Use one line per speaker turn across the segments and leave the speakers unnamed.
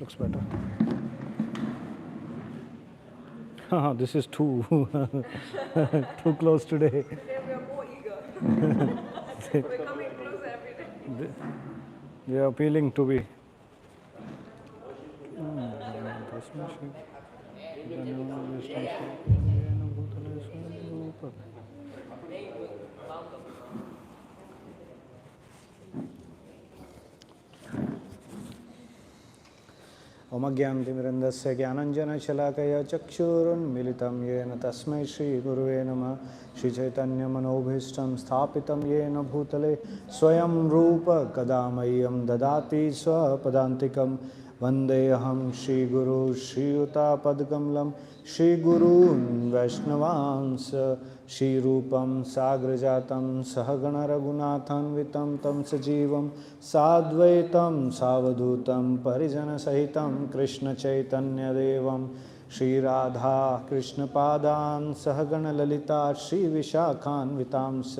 looks better. This is too too close today.
Today we are more eager. We're coming closer every day.
We are appealing to be. ओमज्ञानतिमिरन्दस्य ज्ञानञ्जनशलाकया चक्षुरुन्मिलितं येन तस्मै श्रीगुरुवे नमः। श्रीचैतन्यमनोभीष्टं स्थापितं येन भूतले स्वयं रूप कदा मह्यं ददाति स्वपदान्तिकं। वन्देऽहं श्रीगुरु श्रीयुतापदकमलं श्रीगुरून् वैष्णवांस। श्रीरूपं साग्रजातं सहगणरघुनाथान्वितं तं सजीवं साद्वैतं सावधूतं परिजनसहितं कृष्णचैतन्यदेवं श्रीराधा कृष्णपादान् सहगणललिता श्रीविशाखान्वितांस।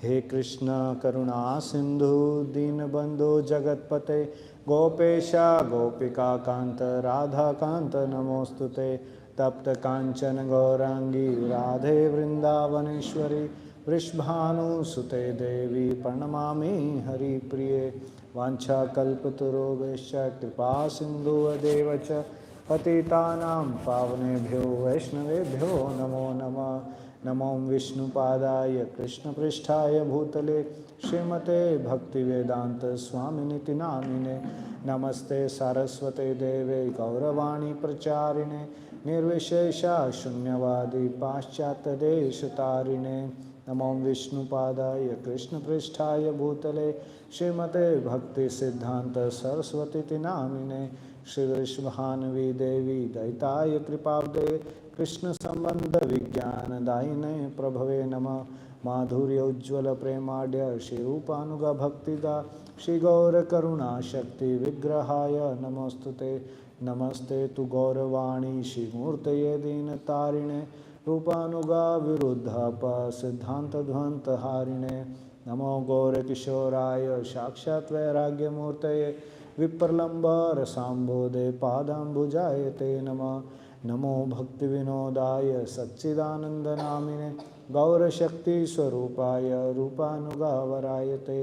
हे कृष्ण करुणा सिंधु दीनबंधो जगत्पते गोपेशा गोपिका कांत राधा कांत नमोस्तुते। तप्त कांचन गौरांगी राधे वृंदावनेश्वरी वृषभानुसुते देवी प्रणमामि हरिप्रिये। वाञ्छाकल्पतरुभ्यश्च कृपा सिन्धुवदेव च पतितानां पावनेभ्यो वैष्णवेभ्यो नमो नमः। नमो विष्णुपादाय कृष्णपृष्ठाय भूतले श्रीमते भक्तिवेदांत स्वामिनिति नामिने। नमस्ते सारस्वते देवे गौरवाणी प्रचारिणे निर्विशेषा शून्यवादी पाश्चात्यदेशतारिणे। नमो विष्णुपादाय कृष्णपृष्ठाय भूतले श्रीमते भक्तिसिद्धान्त सरस्वतीति नामिने। श्रीवृषभानवी देवी दैताय कृपाब्दे कृष्ण संबंध विज्ञान दायिने प्रभवे नमः। माधुर्योज्वल प्रेमाढ्य श्री रूपानुगा भक्तिदा श्री गौर करुणा शक्ति विग्रहाय नमोस्तुते। नमस्ते तु गौरवाणी श्रीमूर्तये दीनतारिणे रूपानुगा विरुद्धाप सिद्धांत ध्वंत हारिणे। नमो गौरकिशोराय साक्षात् वैराग्यमूर्तये विप्रलम्बर सांबोधे पादाम्बुजाय ते नमः। नमो भक्तिविनोदाय सच्चिदानन्दनामिने गौरशक्तिस्वरूपाय रूपानुगावराय ते।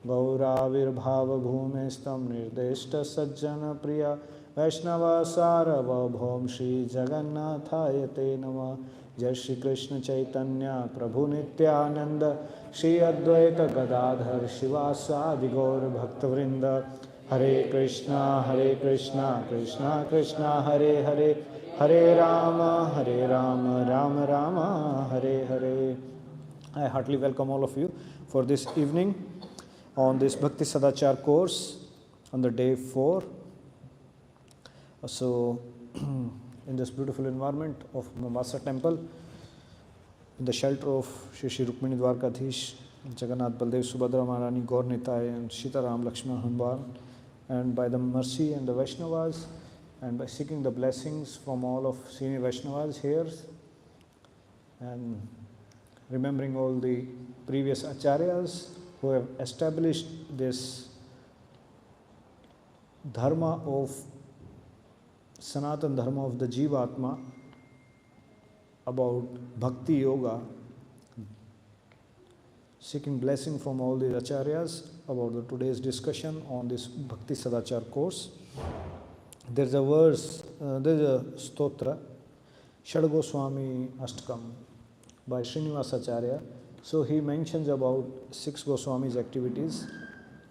गौराविर्भावभूमेस्तं निर्देष्टसज्जनप्रिया वैष्णवसारवभौम श्रीजगन्नाथाय ते नमः। जय श्री कृष्ण चैतन्य प्रभु नित्यानंद श्री अद्वैत गदाधर शिवासादि गौर भक्तवृंद। हरे Krishna Krishna Krishna Hare Hare Hare Ram Ram Ram Hare Hare. I heartily welcome all of you for this evening on this Bhakti Sadachar course on the day 4. So in this beautiful environment of Mombasa temple, in the shelter of Shri Shri Rukmini Dwarkadhish, Jagannath Baldev Subhadra Maharani Gaur Nitai and Sitaram Lakshman Hanuman, and by the mercy and the Vaishnavas and by seeking the blessings from all of senior Vaishnavas here and remembering all the previous acharyas who have established this dharma of Sanatan dharma of the Jivatma about Bhakti Yoga, seeking blessing from all the acharyas about the today's discussion on this Bhakti Sadachar course. There's a verse, there's a stotra, Shad Goswami Ashtakam by Srinivasa Acharya. So he mentions about 6 Goswamis' activities.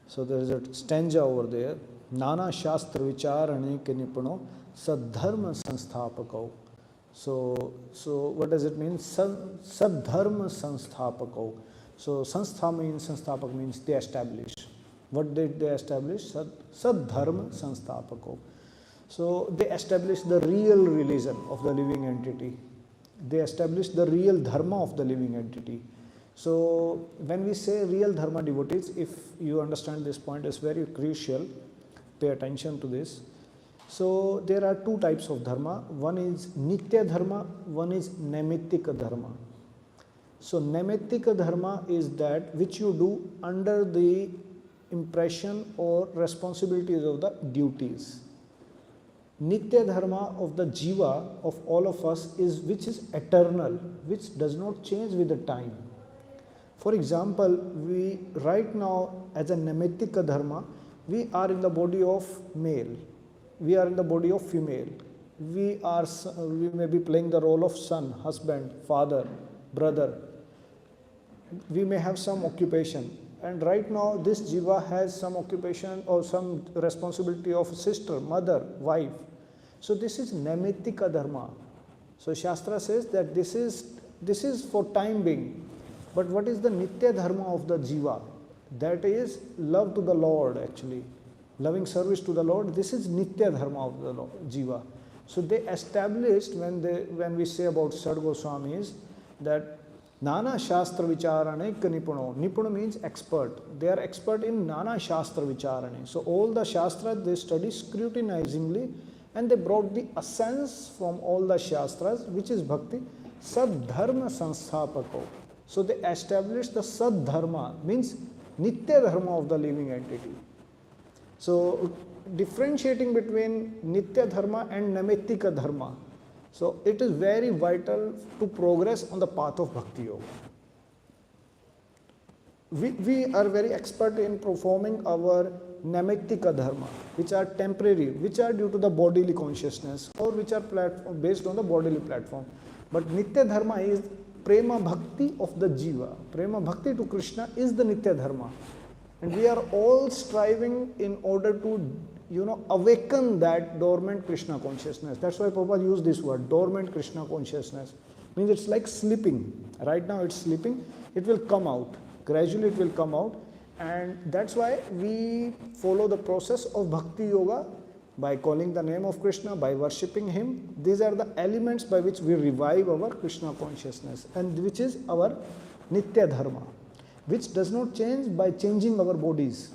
So there is a stanza over there. Nana Shastra Vicharane ke Nipano Sadharma Sanstapako. So what does it mean? Sadharma Sanstapako. So Sanstha means, Sanstapak means they establish. What did they establish? Sadharma Sanstapako. So they established the real religion of the living entity. They established the real dharma of the living entity. So when we say real dharma devotees, if you understand this point, is very crucial. Pay attention to this. So there are 2 types of dharma. One is Nitya dharma, one is Naimittika dharma. So Naimittika dharma is that which you do under the impression or responsibilities of the duties. Nitya Dharma of the Jiva of all of us is which is eternal, which does not change with the time. For example, we right now as a Naimittika Dharma, we are in the body of male, we are in the body of female, we may be playing the role of son, husband, father, brother, we may have some occupation, and right now this jiva has some occupation or some responsibility of sister, mother, wife. So this is Naimittika Dharma. So Shastra says that this is for time being. But what is the Nitya Dharma of the jiva? That is love to the Lord, actually. Loving service to the Lord. This is Nitya Dharma of the jiva. So they established, when we say about Sad Goswamis, that Nana Shastra Vicharane Nipuno. Nipuno means expert. They are expert in Nana Shastra Vicharane. So all the Shastras they study scrutinizingly, and they brought the essence from all the Shastras, which is Bhakti, Sadharma Sansthapato. So they established the Sadharma, means Nitya Dharma of the living entity. So differentiating between Nitya Dharma and Naimittika Dharma. So it is very vital to progress on the path of Bhakti Yoga. We are very expert in performing our Naimittika Dharma, which are temporary, which are due to the bodily consciousness or which are based on the bodily platform. But Nitya Dharma is Prema Bhakti of the Jiva. Prema Bhakti to Krishna is the Nitya Dharma. And we are all striving in order to awaken that dormant Krishna consciousness. That's why Prabhupada used this word, dormant Krishna consciousness. Means it's like sleeping. Right now it's sleeping. It will come out. Gradually it will come out. And that's why we follow the process of Bhakti Yoga by calling the name of Krishna, by worshipping Him. These are the elements by which we revive our Krishna consciousness, and which is our Nitya Dharma, which does not change by changing our bodies,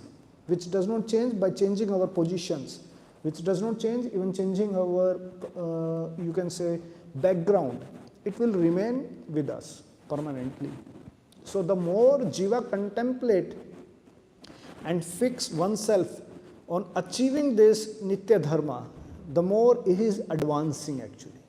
which does not change by changing our positions, which does not change even changing our, you can say, background. It will remain with us permanently. So the more Jiva contemplate and fix oneself on achieving this Nitya Dharma, the more he is advancing actually.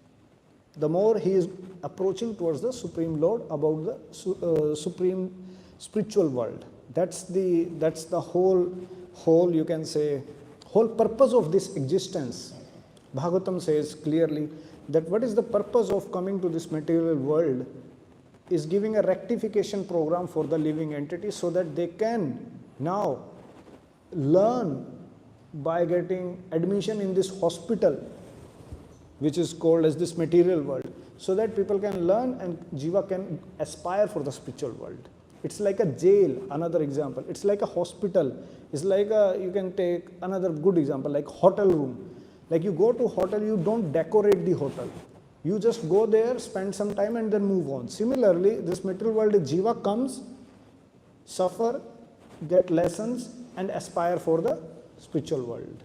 The more he is approaching towards the Supreme Lord, about the supreme spiritual world. That's the whole you can say, whole purpose of this existence. Bhagavatam says clearly that what is the purpose of coming to this material world is giving a rectification program for the living entity so that they can now learn by getting admission in this hospital, which is called as this material world, so that people can learn and Jiva can aspire for the spiritual world. It's like a jail, another example. It's like a hospital. It's like you can take another good example, like hotel room. Like you go to hotel, you don't decorate the hotel. You just go there, spend some time and then move on. Similarly, this material world, Jiva comes, suffer, get lessons and aspire for the spiritual world.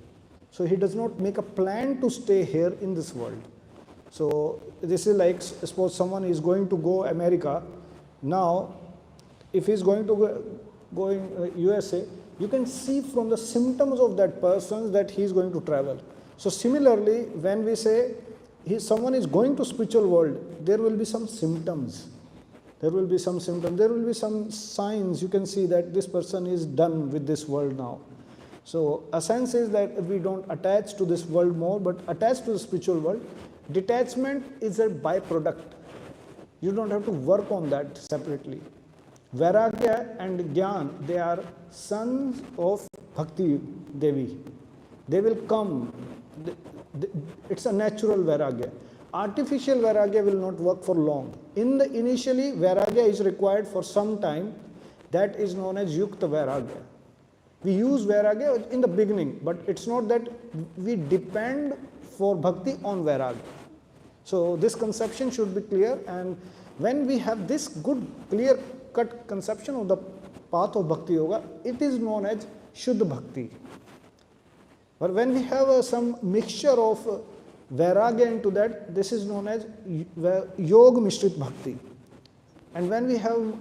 So he does not make a plan to stay here in this world. So this is like, suppose someone is going to go America. Now, if he is going to go in USA, you can see from the symptoms of that person that he is going to travel. So similarly, when we say someone is going to spiritual world, there will be some symptoms. There will be some symptoms. There will be some signs. You can see that this person is done with this world now. So a sense is that we don't attach to this world more, but attach to the spiritual world. Detachment is a byproduct. You don't have to work on that separately. Vairagya and Gyan, they are sons of Bhakti Devi. They will come. It's a natural Vairagya. Artificial Vairagya will not work for long. Initially, Vairagya is required for some time. That is known as Yukta Vairagya. We use Vairagya in the beginning, but it's not that we depend for Bhakti on Vairagya. So this conception should be clear, and when we have this good, clear-cut conception of the path of Bhakti Yoga, it is known as Shuddha Bhakti. But when we have some mixture of Vairagya into that, this is known as Yoga Mishrit Bhakti. And when we have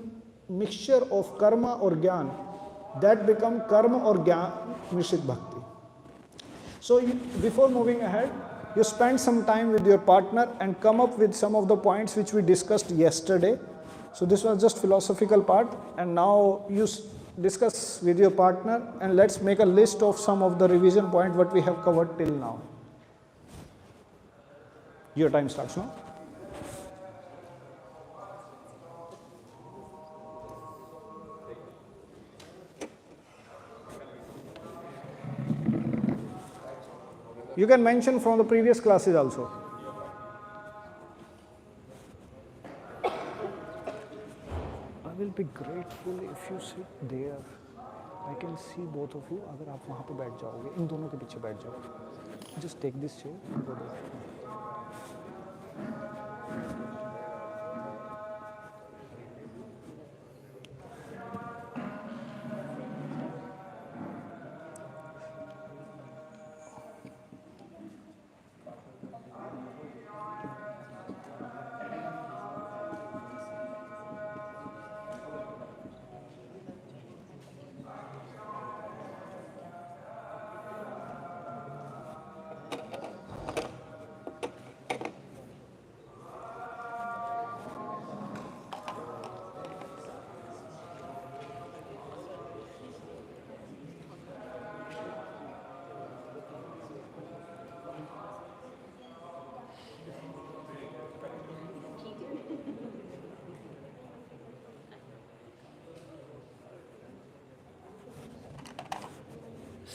mixture of Karma or Gyan, that become Karma or Gyan Mishrit Bhakti. So before moving ahead, you spend some time with your partner and come up with some of the points which we discussed yesterday. So this was just philosophical part, and now you discuss with your partner and let's make a list of some of the revision point what we have covered till now. Your time starts now. You can mention from the previous classes also. I will be grateful if you sit there. I can see both of you. अगर आप वहाँ पे बैठ जाओगे, इन दोनों के पीछे बैठ जाओ. Just take this chair and go there.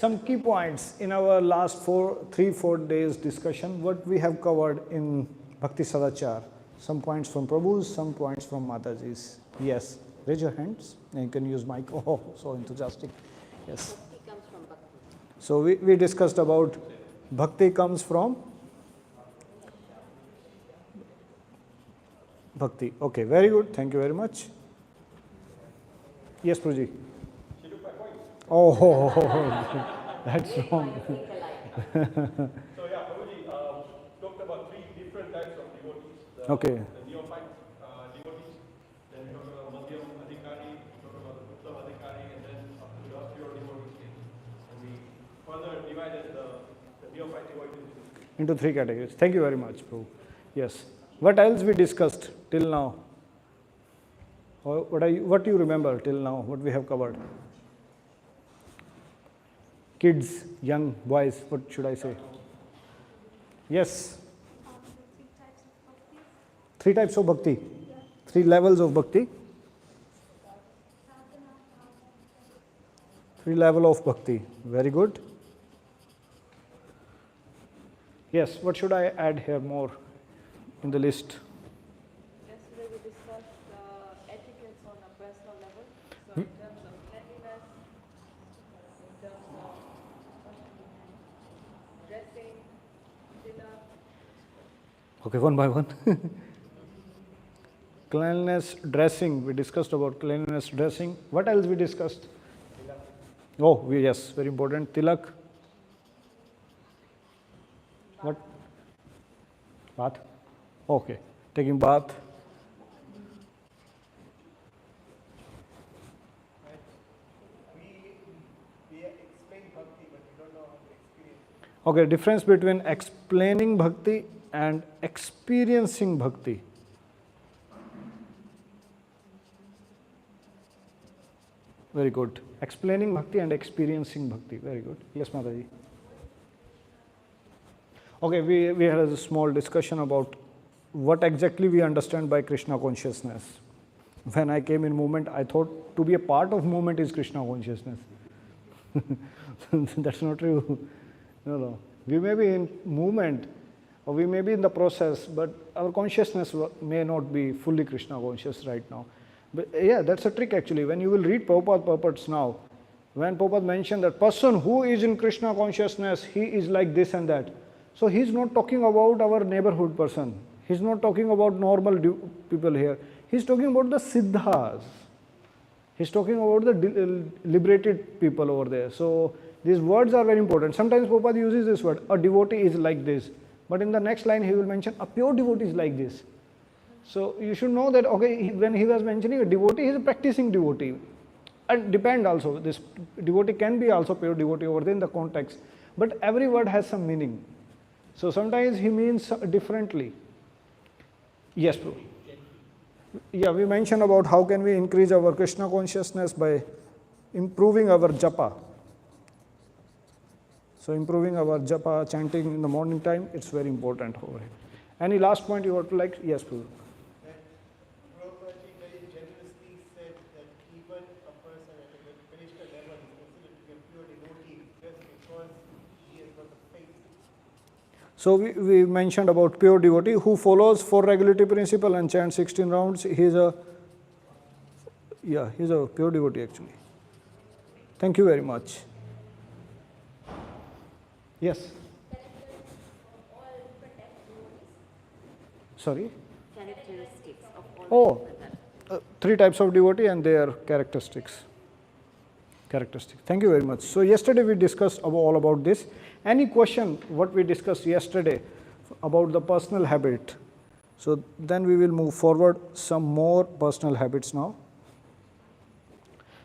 Some key points in our last 4 days discussion, what we have covered in Bhakti Sadacara. Some points from Prabhu's, some points from Mataji's. Yes, raise your hands. And you can use mic. Oh, so enthusiastic. Yes.
Bhakti comes from Bhakti.
So we discussed about Bhakti comes from Bhakti. Okay, very good. Thank you very much. Yes, Prabhuji. Oh, that's wrong.
So yeah, Prabhuji talked about 3 different types of devotees.
Okay.
The neophyte devotees, then we talked about Madhyam Adhikari, we talked about the Uttam Adhikari, and then up to the pure devotees. And we further divided the neophyte devotees
Into 3 categories. Thank you very much, Prabhu. Yes. What else we discussed till now? Or what do you remember till now? What we have covered? Kids, young boys, what should I say? Yes. 3 types of bhakti. 3 levels of bhakti. 3 levels of bhakti. Very good. Yes, what should I add here more in the list?
Yesterday we discussed etiquettes on a personal level. So in terms of cleanliness, in terms of dressing, dinner.
Okay, one by one. Cleanliness, dressing. We discussed about cleanliness, dressing. What else we discussed? Oh, yes, very important. Tilak. What? Bath. Okay, taking bath.
We explain bhakti, but we don't know how to experience.
Okay, difference between explaining bhakti and experiencing bhakti. Very good. Explaining bhakti and experiencing bhakti. Very good. Yes, Mataji. Okay, we had a small discussion about what exactly we understand by Krishna consciousness. When I came in movement, I thought to be a part of movement is Krishna consciousness. That's not true. No. We may be in movement or we may be in the process, but our consciousness may not be fully Krishna conscious right now. But yeah, that's a trick actually. When you will read Prabhupada purports now, when Prabhupada mentioned that person who is in Krishna consciousness, he is like this and that. So he's not talking about our neighborhood person. He's not talking about normal people here. He's talking about the siddhas. He's talking about the liberated people over there. So these words are very important. Sometimes Prabhupada uses this word, a devotee is like this. But in the next line he will mention a pure devotee is like this. So you should know that, okay, when he was mentioning a devotee, he is a practicing devotee. And depend also, this devotee can be also pure devotee over there in the context. But every word has some meaning. So sometimes he means differently. Yes, bro. Yeah, we mentioned about how can we increase our Krishna consciousness by improving our japa. So improving our japa, chanting in the morning time, it's very important over here. Any last point you would like? Yes, Prabhu.
Prabhupada very generously said that even a person at a finished level is considered to be a pure devotee just because he has got the faith.
So we mentioned about pure devotee who follows 4 regulatory principle and chants 16 rounds. He's a pure devotee actually. Thank you very much. Yes. Sorry.
Characteristics of all.
3 types of devotee and their characteristics. Thank you very much. So yesterday we discussed all about this. Any question what we discussed yesterday about the personal habit? So then we will move forward some more personal habits now.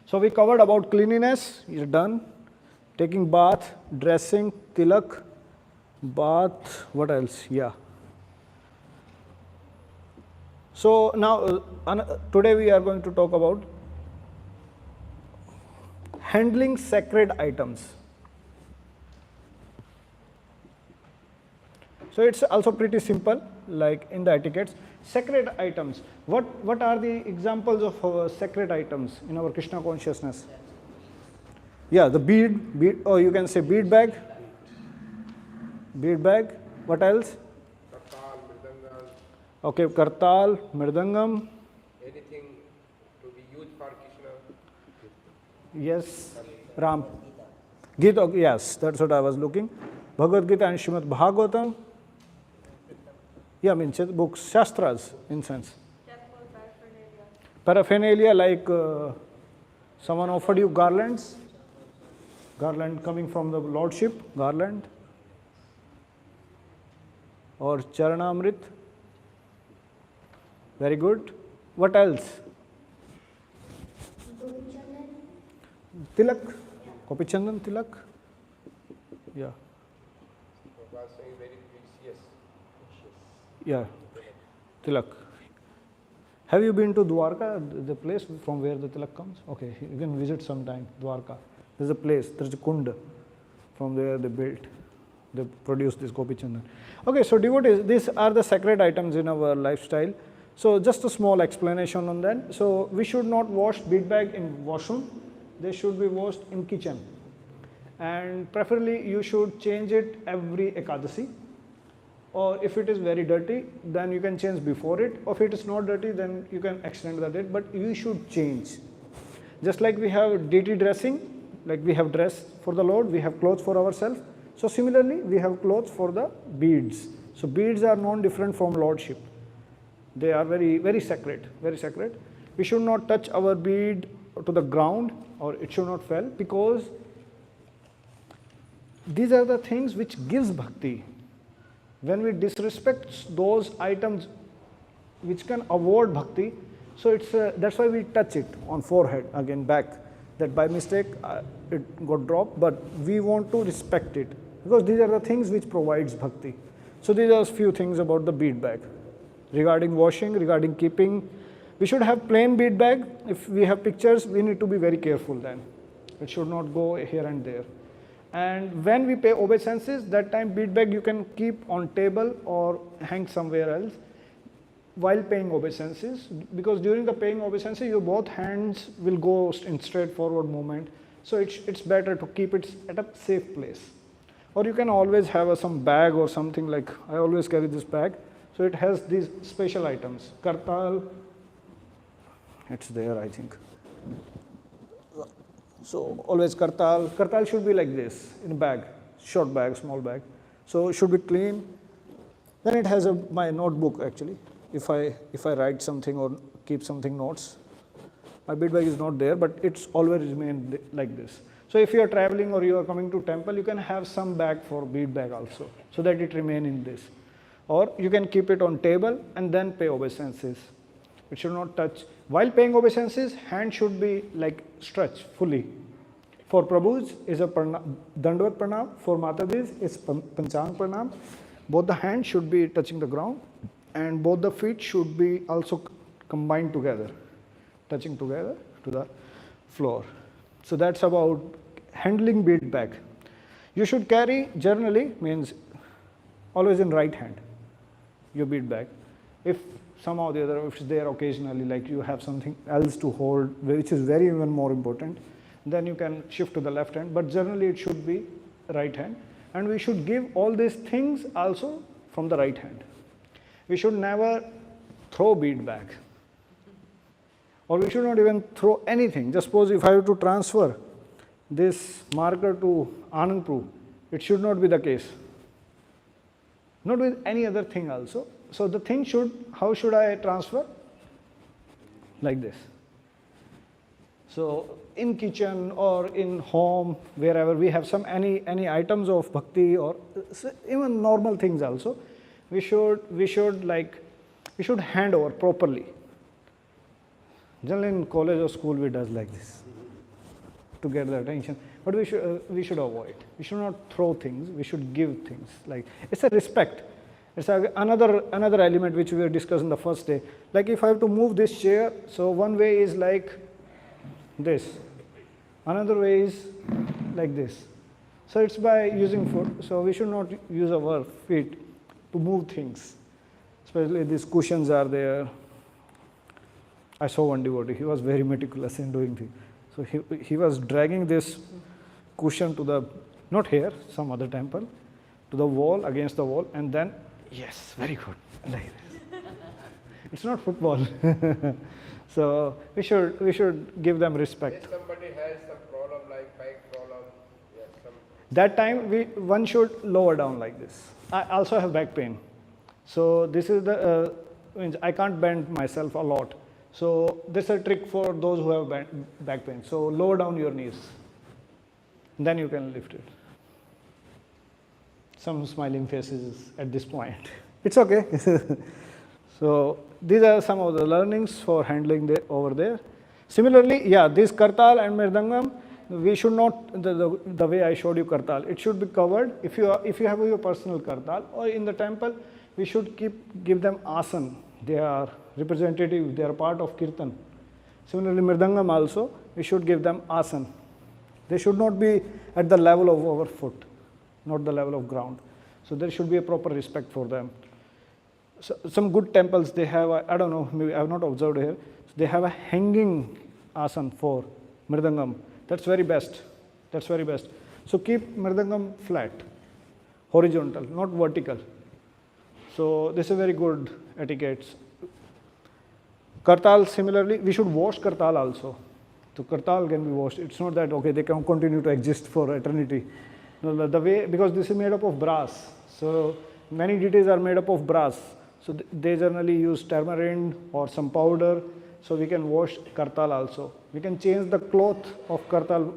So we covered about cleanliness, you're done. Taking bath, dressing, tilak, bath, what else? Yeah. So now today we are going to talk about handling sacred items. So it's also pretty simple, like in the etiquettes. Sacred items. What are the examples of sacred items in our Krishna consciousness? Yeah, the bead, or you can say bead bag. What else?
Kartal, Mridangam.
Okay, kartal, mridangam.
Anything to be used for Krishna.
Yes, Ram. Gita, yes, that's what I was looking. Bhagavad Gita and Srimad Bhagavatam. Yeah, I mean books, Shastras, in sense.
Temple paraphernalia.
Paraphernalia, like someone offered you garlands. Garland coming from the Lordship, garland. Or Charanamrit. Very good. What else? Tilak. Kopichandan tilak. Yeah.
Prabhupada saying very precious.
Yeah. Tilak. Have you been to Dwarka, the place from where the tilak comes? Okay, you can visit sometime, Dwarka. There's a place, there's a kund. From there they produced this Gopi Chandan. Okay, so devotees, these are the sacred items in our lifestyle. So just a small explanation on that. So we should not wash bead bag in washroom. They should be washed in kitchen. And preferably you should change it every Ekadasi. Or if it is very dirty, then you can change before it. Or if it is not dirty, then you can extend the date. But you should change. Just like we have deity dressing, like we have dress for the Lord, we have clothes for ourselves. So similarly, we have clothes for the beads. So beads are non different from Lordship. They are very, very sacred, very sacred. We should not touch our bead to the ground, or it should not fall, because these are the things which gives bhakti. When we disrespect those items which can award bhakti, so it's that's why we touch it on forehead, again back, that by mistake it got dropped, but we want to respect it, because these are the things which provides bhakti. So these are a few things about the bead bag. Regarding washing, regarding keeping, we should have plain bead bag. If we have pictures, we need to be very careful then. It should not go here and there. And when we pay obeisances, that time bead bag you can keep on table or hang somewhere else while paying obeisances, because during the paying obeisances your both hands will go in straightforward movement. So it's better to keep it at a safe place. Or you can always have some bag or something, like I always carry this bag. So it has these special items. Kartal, it's there I think. So always kartal. Kartal should be like this, in a bag, short bag, small bag. So it should be clean. Then it has my notebook actually. If I write something or keep something notes, my bead bag is not there, but it's always remained like this. So if you are traveling or you are coming to temple, you can have some bag for bead bag also, so that it remain in this. Or you can keep it on table and then pay obeisances. It should not touch. While paying obeisances, hand should be like stretched fully. For Prabhus is a Dandvat Pranam. For Matadis is Panchang Pranam. both the hands should be touching the ground, and both the feet should be also combined together, touching together to the floor. So that's about handling bead bag. You should carry generally, means always in right hand, your bead bag. If somehow the other, if it's there occasionally, like you have something else to hold, which is very even more important, then you can shift to the left hand, but generally it should be right hand. And we should give all these things also from the right hand. We should never throw bead bag, or we should not even throw anything. Just suppose if I have to transfer this marker to Anandpur, it should not be the case. Not with any other thing also. So the thing should, how should I transfer? Like this. So in kitchen or in home, wherever we have some any items of bhakti or even normal things also, we should hand over properly. Generally in college or school we does like this to get the attention, but we should avoid. We should not throw things. We should give things. Like it's a respect. It's another element which we were discussing the first day. Like if I have to move this chair, so one way is like this, another way is like this. So it's by using foot. So we should not use our feet to move things. Especially these cushions are there. I saw one devotee, he was very meticulous in doing things. So he was dragging this cushion to the, not here, some other temple, to the wall, against the wall, and then, yes, very good, like this. It's not football. So we should give them respect.
If somebody has some problem like back problem, yes,
that time one should lower down like this. I also have back pain. So this is the, means I can't bend myself a lot. So this is a trick for those who have back pain. So lower down your knees. Then you can lift it. Some smiling faces at this point. It's okay. So these are some of the learnings for handling over there. Similarly, yeah, this kartal and mridangam, we should not, the way I showed you kartal, it should be covered. If you have your personal kartal or in the temple, we should give them asan. They are representative, they are part of kirtan. Similarly, mridangam also, we should give them asan. They should not be at the level of our foot, not the level of ground. So there should be a proper respect for them. So some good temples, they have, I don't know, maybe I have not observed here, they have a hanging asan for mridangam. That's very best. That's very best. So keep mridangam flat, horizontal, not vertical. So this is very good etiquette. Kartal, similarly, we should wash kartal also. So kartal can be washed. It's not that, okay, they can continue to exist for eternity. No, the way, because this is made up of brass. So many deities are made up of brass. So they generally use tamarind or some powder. So we can wash kartal also. We can change the cloth of kartal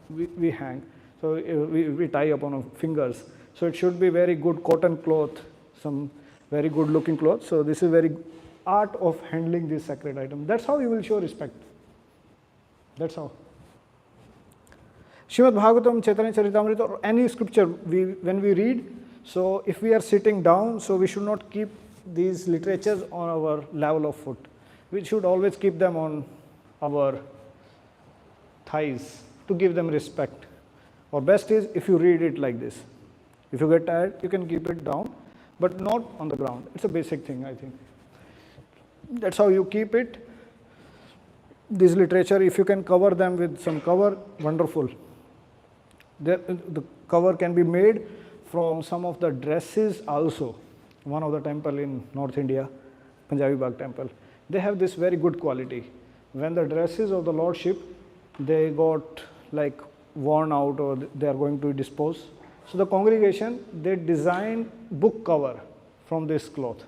we hang. So we tie upon our fingers. So it should be very good cotton cloth, some very good looking cloth. So this is very art of handling this sacred item. That's how you will show respect. That's how. Srimad Bhagavatam, Chaitanya Charitamrita, or any scripture when we read, so if we are sitting down, so we should not keep these literatures on our level of foot. We should always keep them on our thighs to give them respect. Or best is if you read it like this. If you get tired, you can keep it down, but not on the ground. It's a basic thing, I think. That's how you keep it. This literature, if you can cover them with some cover, wonderful. The cover can be made from some of the dresses also. One of the temple in North India, Punjabi Bagh temple, they have this very good quality. When the dresses of the Lordship, they got like worn out or they are going to dispose. So the congregation, they design book cover from this cloth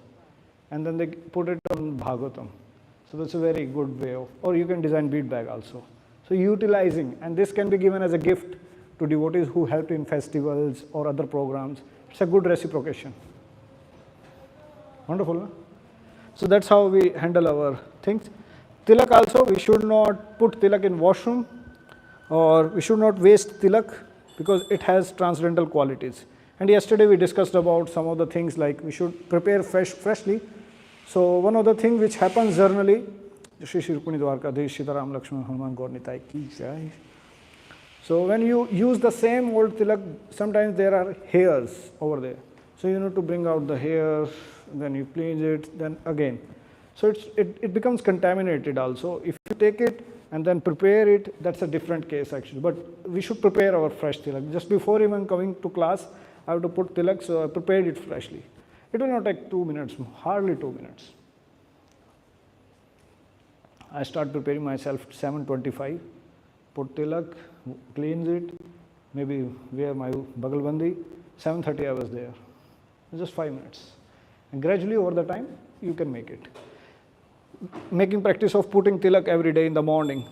and then they put it on Bhagavatam. So that's a very good way of, or you can design bead bag also. So utilizing, and this can be given as a gift to devotees who help in festivals or other programs. It's a good reciprocation. Wonderful, no? So that's how we handle our things. Tilak also, we should not put tilak in washroom, or we should not waste tilak because it has transcendental qualities. And yesterday we discussed about some of the things like we should prepare freshly. So one of the things which happens generally, Shri Shri Rukmini Dwarkadhish Sitaram Lakshman Hanuman Gaur Nitai Ki Jai. So when you use the same old tilak, sometimes there are hairs over there. So you need to bring out the hair, then you cleanse it, then again. So it becomes contaminated also. If you take it and then prepare it, that's a different case actually. But we should prepare our fresh tilak. Just before even coming to class, I have to put tilak, so I prepared it freshly. It will not take 2 minutes, hardly 2 minutes. I start preparing myself 7:25, put tilak, cleanse it, maybe wear my bagalbandi. 7:30 I was there. Just 5 minutes. And gradually over the time, you can make it. Making practice of putting tilak every day in the morning.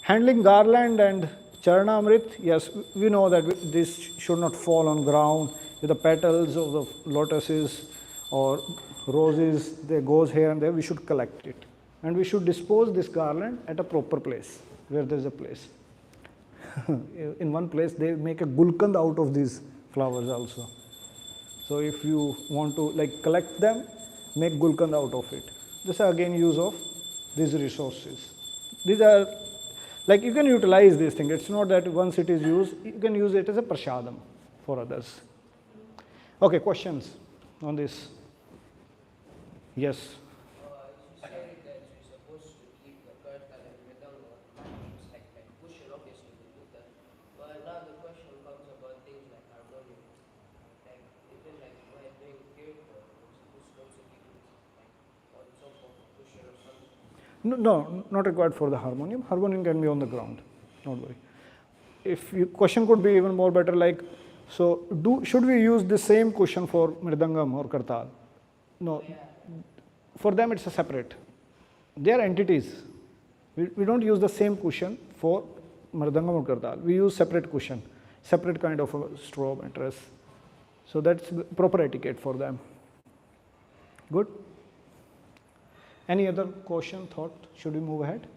Handling garland and Charanamrit, yes, we know that this should not fall on ground with the petals of the lotuses or roses, they goes here and there, we should collect it. And we should dispose this garland at a proper place, where there is a place. In one place, they make a gulkand out of these flowers also. So if you want to like collect them, make gulkand out of it. This is again use of these resources. These are, like you can utilize this thing. It's not that once it is used, you can use it as a prasadam for others. Okay, questions on this? Yes.
You say that we're supposed to keep the kirtan and mridanga minds, like Kushal, obviously we do that. But now the question comes about things like harmonium. Like, even like when doing kirtan, we're supposed to also keep it like on top of Kushal or something.
No, not required for the harmonium. Harmonium can be on the ground. Don't worry. If you, question could be even more better like, so should we use the same cushion for mridangam or kartal? No. For them it's a separate. They are entities. We don't use the same cushion for mridangam or kartal. We use separate cushion, separate kind of a straw mattress. So that's proper etiquette for them. Good? Any other question, thought? Should we move ahead?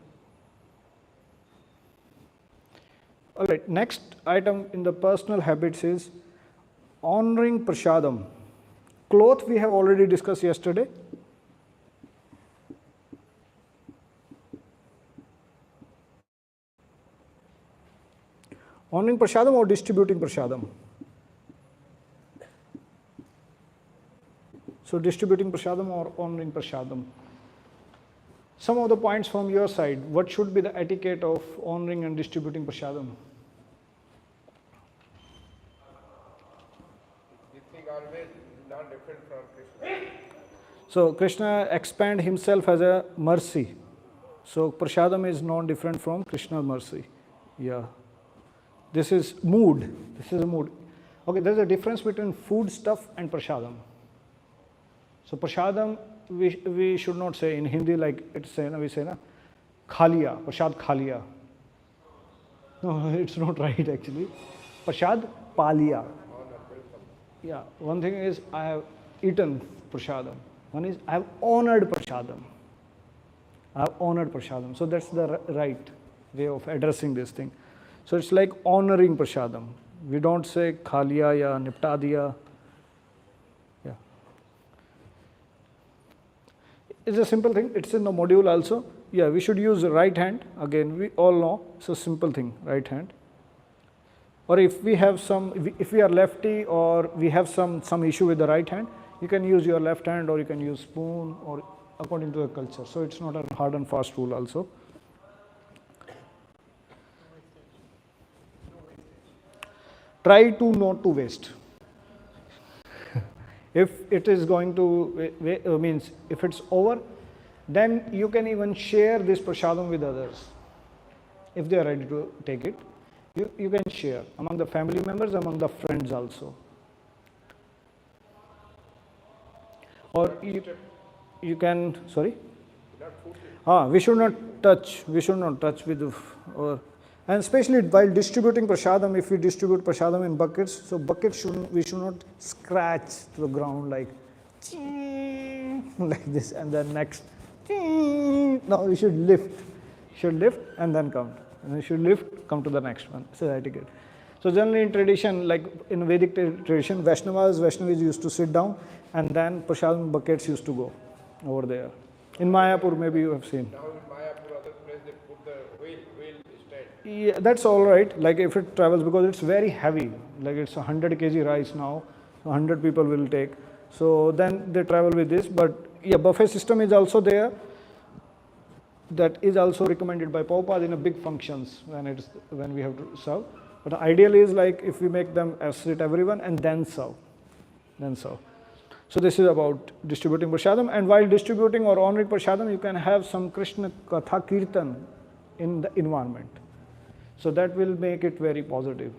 All right, next item in the personal habits is honoring prasadam. Cloth we have already discussed yesterday. Honoring prasadam or distributing prasadam? So distributing prasadam or honoring prasadam? Some of the points from your side. What should be the etiquette of honoring and distributing prasadam?
You think always not different from Krishna?
So Krishna expand himself as a mercy. So prasadam is non-different from Krishna's mercy. Yeah. This is mood. This is a mood. Okay, there's a difference between food stuff and prasadam. So prasadam, we should not say in Hindi like it's we say na khaliya, prasad khaliya. No, it's not right actually. Prasad paliya. Yeah, one thing is I have eaten prasadam. One is I have honored prasadam. I have honored prasadam. So that's the right way of addressing this thing. So it's like honoring prasadam. We don't say khaliya ya nipta diya. Yeah. It's a simple thing. It's in the module also. Yeah, we should use the right hand. Again, we all know it's a simple thing, right hand. Or if we have if we are lefty or we have some issue with the right hand, you can use your left hand or you can use spoon or according to the culture. So it's not a hard and fast rule also. Try to not to waste. If it is going to, means if it's over, then you can even share this prasadam with others. If they are ready to take it, you can share among the family members, among the friends also. Or you can, sorry? We should not touch with, and especially while distributing prasadam, if we distribute prasadam in buckets, so buckets we should not scratch to the ground like this and then next. No, we should lift and then count. And we should lift, come to the next one. So etiquette. So generally in tradition, like in Vedic tradition, Vaishnavis used to sit down and then prasadam buckets used to go over there. In Mayapur, maybe you have seen.
Now in Mayapur, other place they put the wheel stand.
Yeah, that's all right. Like if it travels, because it's very heavy. Like it's 100 kg rice now, so 100 people will take. So then they travel with this. But yeah, buffet system is also there. That is also recommended by Prabhupada in a big functions when we have to serve. But the ideal is like if we make them sit everyone and then serve. So this is about distributing prasadam, and while distributing or honoring prasadam, you can have some Krishna Katha Kirtan in the environment. So that will make it very positive.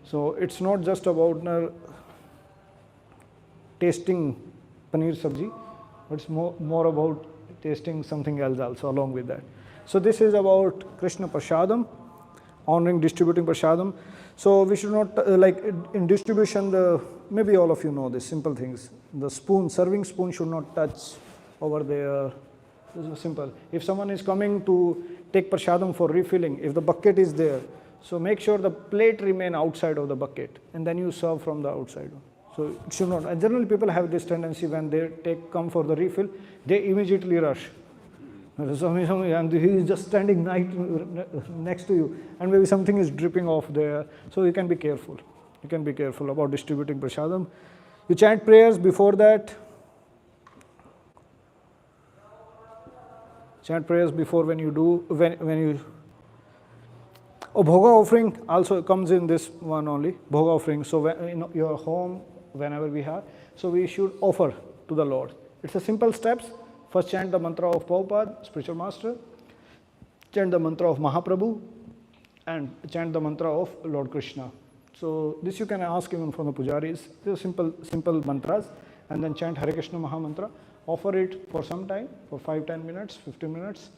So it's not just about tasting paneer sabji, but it's more about tasting something else also along with that. So this is about Krishna prasadam, honoring, distributing prasadam. So we should not, like in distribution, maybe all of you know this, simple things. The spoon, serving spoon should not touch over there. This is simple. If someone is coming to take prasadam for refilling, if the bucket is there, so make sure the plate remain outside of the bucket and then you serve from the outside. So it should not. And generally people have this tendency when they come for the refill, they immediately rush. And he is just standing next to you, and maybe something is dripping off there. So you can be careful. You can be careful about distributing prasadam. You chant prayers before that. Chant prayers before when you do, when you. Oh, bhoga offering also comes in this one only. Bhoga offering. So when, in your home, whenever we have, so we should offer to the Lord. It's a simple steps. First chant the mantra of Prabhupada, spiritual master, chant the mantra of Mahaprabhu, and chant the mantra of Lord Krishna. So this you can ask even from the pujaris. These are simple mantras, and then chant Hare Krishna Maha Mantra. Offer it for some time, for 5-10 minutes, 15 minutes.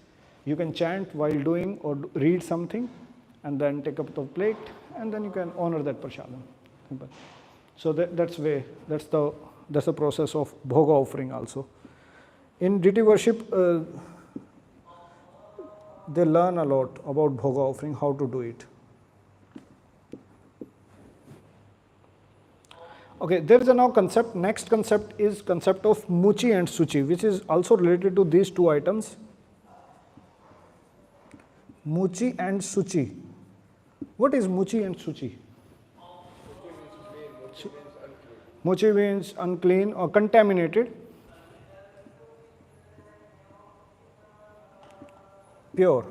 You can chant while doing or read something, and then take up the plate, and then you can honor that prasadam. So that's the process of bhoga offering also. In deity worship, they learn a lot about bhoga offering, how to do it. Okay, there is a now concept. Next concept is concept of muchi and suchi, which is also related to these two items. Muchi and suchi. What is muchi and suchi? Muchi means unclean or contaminated. Pure.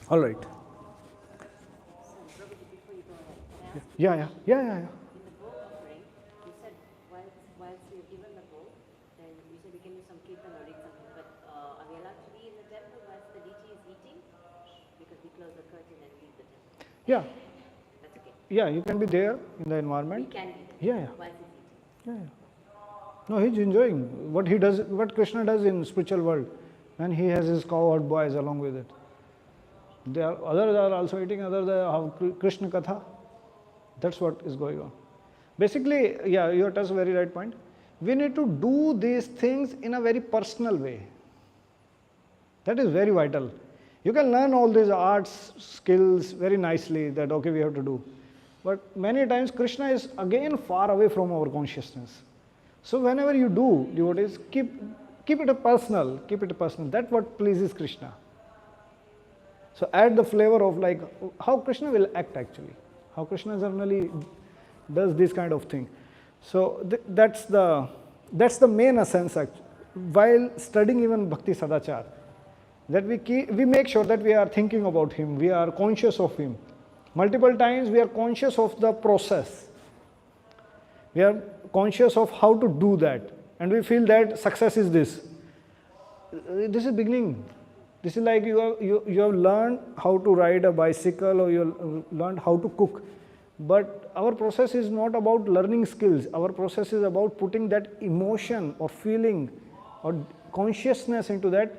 All right. Yeah.
In the bowl offering, you said once you've given the bowl, then you said we can do some kirtan or read something. But are we allowed to be in the temple once the deity is eating? Because we close the curtain and leave the temple.
Yeah.
That's okay.
Yeah, you can be there in the environment.
We can be there.
Yeah.
While he's eating.
Yeah. No, he's enjoying what he does, what Krishna does in spiritual world, and he has his cowherd boys along with it. Others are also eating. Others are Krishna Katha. That's what is going on. Basically, yeah, you have touched a very right point. We need to do these things in a very personal way. That is very vital. You can learn all these arts, skills very nicely that, okay, we have to do. But many times Krishna is again far away from our consciousness. So whenever you do devotees, keep it personal, That's what pleases Krishna. So add the flavor of like how Krishna will act actually. How Krishna generally does this kind of thing. So that's the main essence actually. While studying even Bhakti Sadacara, that we make sure that we are thinking about him, we are conscious of him. Multiple times we are conscious of the process. We are conscious of how to do that, and we feel that success is this. This is beginning. This is like you have learned how to ride a bicycle, or you have learned how to cook. But our process is not about learning skills. Our process is about putting that emotion or feeling or consciousness into that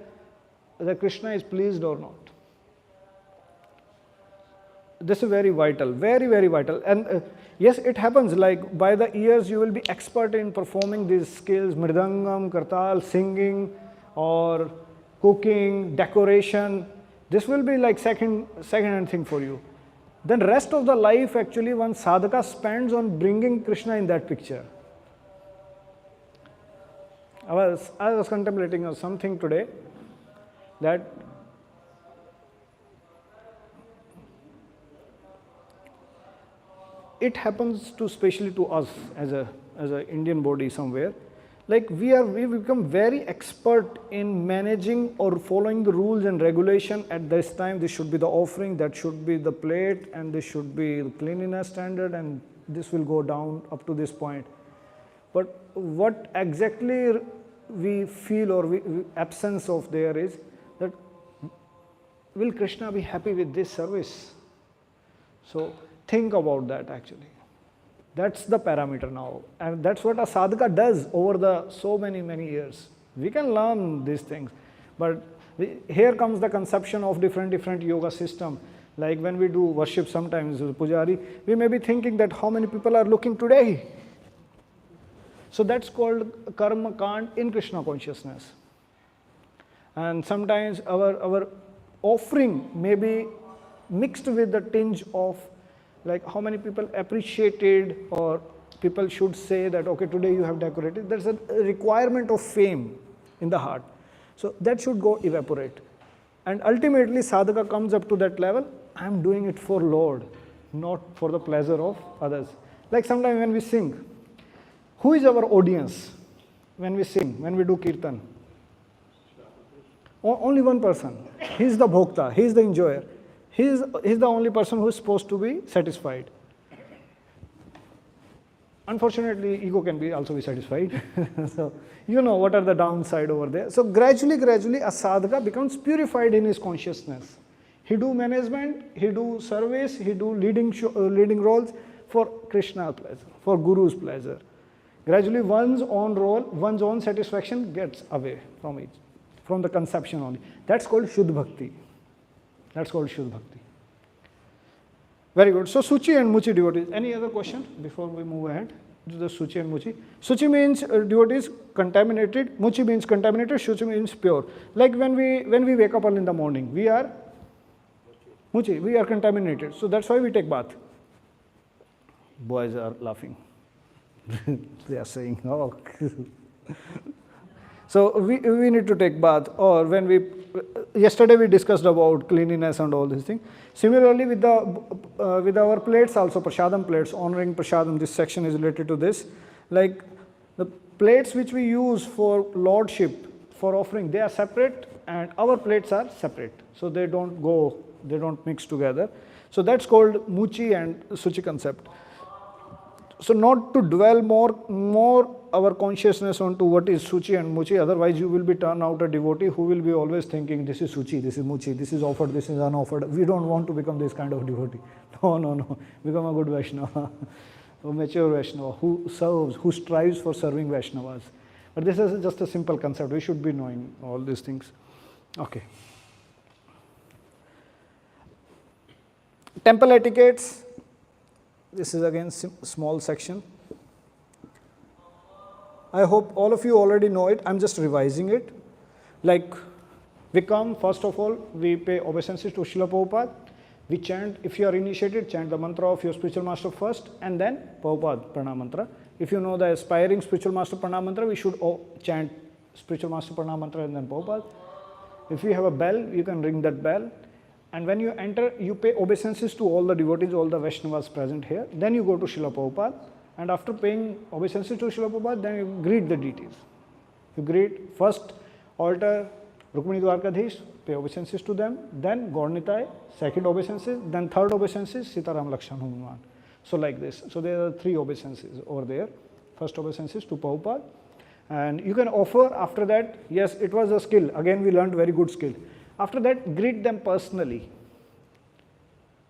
Krishna is pleased or not. This is very vital, very, very vital. And yes, it happens like by the years you will be expert in performing these skills, mridangam, kartal, singing, or cooking, decoration. This will be like second-hand thing for you. then rest of the life actually one sadhaka spends on bringing Krishna in that picture. I was contemplating on something today, that it happens to, especially to us as a Indian body somewhere, like we become very expert in managing or following the rules and regulation. At this time this should be the offering, that should be the plate, and this should be the cleanliness standard, and this will go down up to this point. But what exactly we feel, or absence of there is that, will Krishna be happy with this service? So think about that actually. That's the parameter now, and that's what a sadhaka does over the so many years. We can learn these things, but here comes the conception of different yoga system. Like when we do worship sometimes with pujari, we may be thinking that how many people are looking today. So that's called karma kand in Krishna consciousness. And sometimes our offering may be mixed with the tinge of like how many people appreciated, or people should say that okay, today you have decorated. There's a requirement of fame in the heart. So that should go evaporate. And ultimately sadhaka comes up to that level, I'm doing it for Lord, not for the pleasure of others. Like sometimes when we sing, who is our audience when we sing, when we do kirtan? Only one person. He is the bhokta, he is the enjoyer. He is the only person who is supposed to be satisfied. Unfortunately, ego can also be satisfied. So, you know what are the downside over there. So, gradually, a sadhaka becomes purified in his consciousness. He do management, he do service, he do leading roles for Krishna's pleasure, for Guru's pleasure. Gradually, one's own role, one's own satisfaction gets away from it, from the conception only. That's called Shuddha Bhakti. That's called Shuddha Bhakti. Very good. So, Suchi and Muchi devotees. Any other question before we move ahead to the Suchi and Muchi? Suchi means devotees contaminated. Muchi means contaminated. Suchi means pure. Like when we wake up early in the morning, we are Muchi. We are contaminated. So that's why we take bath. Boys are laughing. They are saying, oh. So we need to take bath. Or when yesterday we discussed about cleanliness and all these things. Similarly with our plates also, prasadam plates, honoring prasadam, this section is related to this. Like the plates which we use for lordship, for offering, they are separate, and our plates are separate. So they don't mix together. So that's called Muchi and Suchi concept. So not to dwell more our consciousness onto what is Suchi and Muchi, otherwise you will be turned out a devotee who will be always thinking this is Suchi, this is Muchi, this is offered, this is unoffered. We don't want to become this kind of devotee. No. Become a good Vaishnava, a mature Vaishnava who serves, who strives for serving Vaishnavas. But this is just a simple concept. We should be knowing all these things. Okay. Temple etiquettes. This is again small section. I hope all of you already know it. I'm just revising it. Like we come, first of all, we pay obeisances to Srila Prabhupada. We chant, if you are initiated, chant the mantra of your spiritual master first, and then Prabhupada Pranam Mantra. If you know the aspiring spiritual master Pranam Mantra, we should chant spiritual master Pranam Mantra and then Prabhupada. If you have a bell, you can ring that bell. And when you enter, you pay obeisances to all the devotees, all the Vaishnavas present here. Then you go to Srila Prabhupada. And after paying obeisances to Srila Prabhupada, then you greet the deities. You greet first altar, Rukmini Dwarkadhish, pay obeisances to them. Then Gaurnitai, second obeisances. Then third obeisances, Sitaram Lakshman Hanuman. So like this. So there are 3 obeisances over there. First obeisances to Prabhupada. And you can offer after that, yes, it was a skill. Again, we learned very good skill. After that, greet them personally.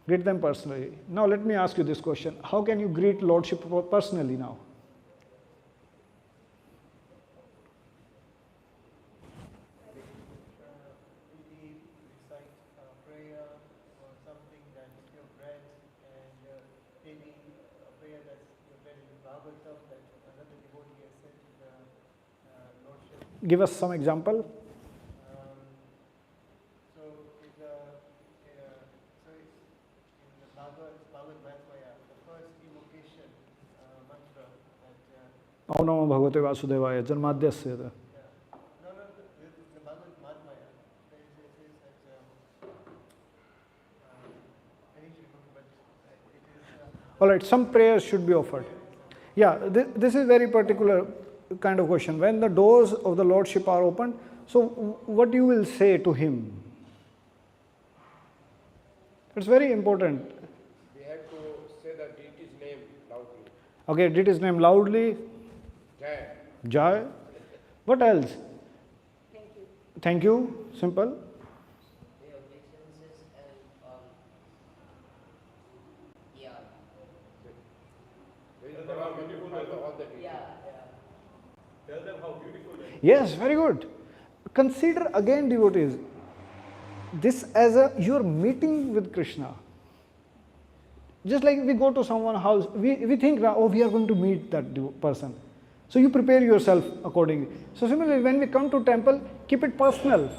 Greet them personally. Now let me ask you this question. How can you greet Lordship personally now?
We recite prayer or something that you've read, and maybe a prayer that you've read in Bhagavatam that another devotee has said to the Lordship.
Give us some example.
So in the Bhagavad
Om Namo Bhagavate Vasudevaya, Janmadhyasya.
No, the Bhagavad Madhmaya, it says that, I need to remember, but it is...
All right, some prayers should be offered. Yeah, this is very particular kind of question. When the doors of the Lordship are opened, so what you will say to him? It's very important.
We have to say the deity's name loudly.
Okay, deity's name loudly.
Jai.
Jai. What else?
Thank you.
Thank you. Simple.
Their obeisances and yeah.
Very beautiful all the deities.
Tell them how beautiful they are.
Yes, very good. Consider again, devotees, this as your meeting with Krishna. Just like we go to someone's house, we think, oh, we are going to meet that person. So you prepare yourself accordingly. So similarly, when we come to temple, keep it personal.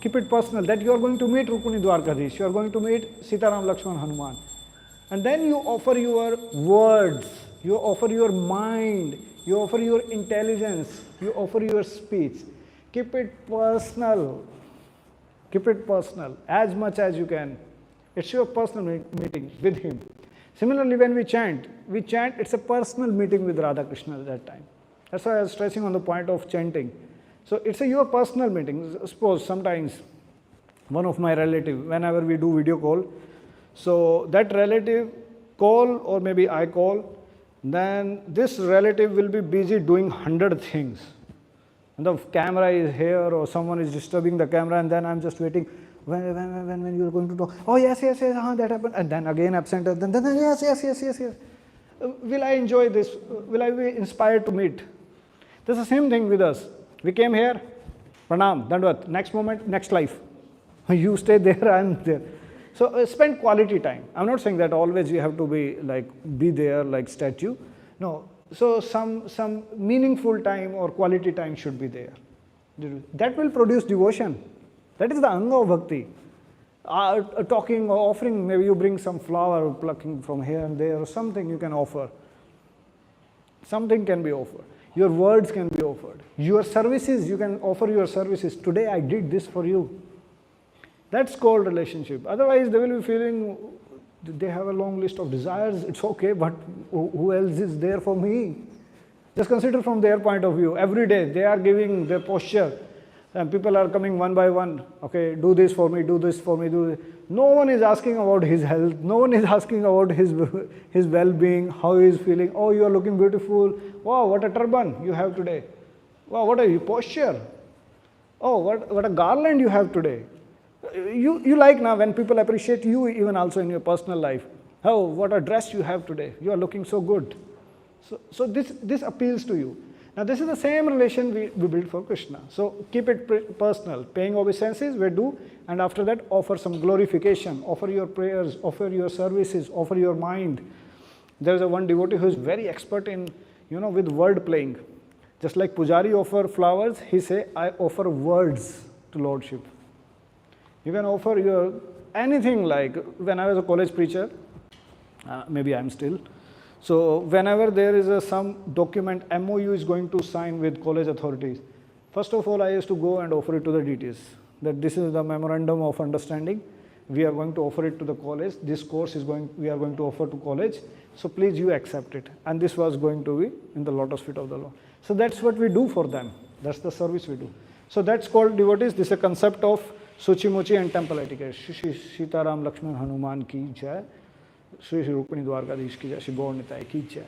Keep it personal that you are going to meet Rukmini Dwarkadhish, you are going to meet Sitaram Lakshman Hanuman. And then you offer your words, you offer your mind, you offer your intelligence, you offer your speech. Keep it personal. Keep it personal as much as you can. It's your personal meeting with him. Similarly, when we chant, it's a personal meeting with Radha Krishna at that time. That's why I was stressing on the point of chanting. So it's your personal meeting. Suppose sometimes one of my relative, whenever we do video call, so that relative call or maybe I call, then this relative will be busy doing 100 things. And the camera is here or someone is disturbing the camera and then I'm just waiting. When you're going to talk, oh yes, that happened. And then again absent, and then yes. Will I enjoy this? Will I be inspired to meet? That's the same thing with us. We came here, pranam, dandvat, next moment, next life. You stay there, I'm there. So spend quality time. I'm not saying that always you have to be there like statue. No. So some meaningful time or quality time should be there. That will produce devotion. That is the anga of bhakti. Talking or offering, maybe you bring some flower plucking from here and there or something you can offer. Something can be offered. Your words can be offered. Your services, you can offer your services. Today I did this for you. That's called relationship. Otherwise they will be feeling they have a long list of desires. It's okay, but who else is there for me? Just consider from their point of view. Every day they are giving their posture. And people are coming one by one, okay, do this for me, do this for me, do this. No one is asking about his health, no one is asking about his well-being, how he is feeling. Oh, you are looking beautiful. Wow, what a turban you have today. Wow, what a posture. Oh, what a garland you have today. You like now when people appreciate you even also in your personal life. Oh, what a dress you have today. You are looking so good. So this appeals to you. Now this is the same relation we build for Krishna. So keep it personal. Paying obeisances, we do, and after that offer some glorification, offer your prayers, offer your services, offer your mind. There is one devotee who is very expert in, with word playing. Just like Pujari offer flowers, he say, I offer words to Lordship. You can offer your anything like, when I was a college preacher, maybe I am still, so whenever there is some document MOU is going to sign with college authorities, first of all I used to go and offer it to the deities, that this is the memorandum of understanding, we are going to offer it to the college, this course we are going to offer to college, so please you accept it. And this was going to be in the lotus feet of the Lord. So that's what we do for them, that's the service we do. So that's called devotees. This is a concept of Suchi Muchi and temple etiquette. Shri Sitaram Lakshman Hanuman ki jai. Shri Rukmini Dwarkadhish ki jai, Shri Gaur Nitai ki jai.